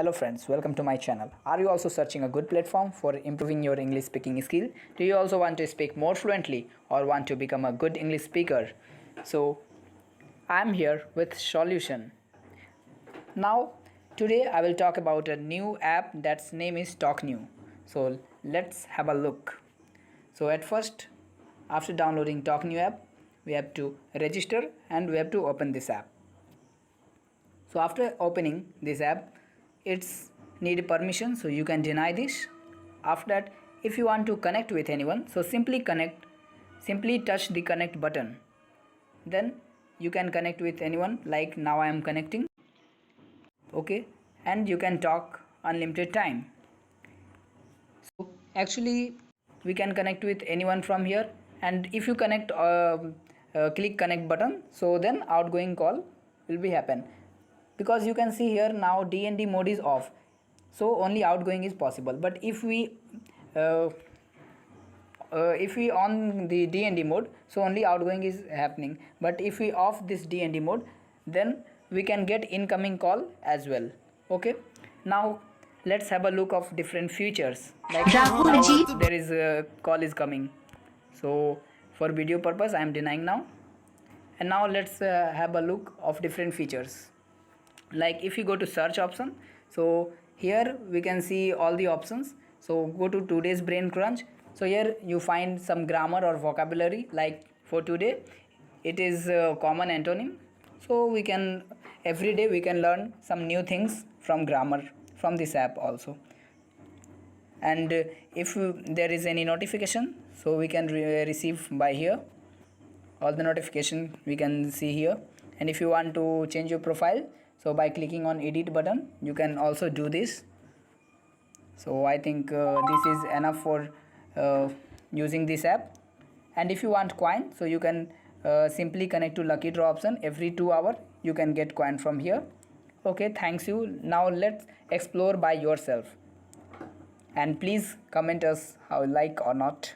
Hello friends, welcome to my channel. Are you also searching a good platform for improving your English speaking skill? Do you also want to speak more fluently or want to become a good English speaker? So, I'm here with solution. Now, today I will talk about a new app that's name is Talknew. So, let's have a look. So, at first, after downloading Talknew app, we have to register and we have to open this app. So after opening this app, it's need permission, so you can deny this. After that, if you want to connect with anyone, so simply touch the connect button. Then you can connect with anyone, like now I am connecting. Okay, and you can talk unlimited time. So actually we can connect with anyone from here, and if you click connect button, so then outgoing call will be happen, because you can see here now DND mode is off, so only outgoing is possible. But if we on the DND mode, so only outgoing is happening. But if we off this DND mode, then we can get incoming call as well. Okay, now let's have a look of different features. Like now there is a call is coming, so for video purpose I am denying now. And now let's have a look of different features. Like if you go to search option, so here we can see all the options. So go to today's brain crunch, so here you find some grammar or vocabulary. Like for today it is common antonym, so we can every day we can learn some new things from grammar from this app also. And if there is any notification, so we can receive by here. All the notification we can see here. And if you want to change your profile, so by clicking on edit button you can also do this. So I think this is enough for using this app. And if you want coin, so you can simply connect to lucky draw option. Every 2 hours you can get coin from here. Okay, thanks you. Now let's explore by yourself, and please comment us how you like or not.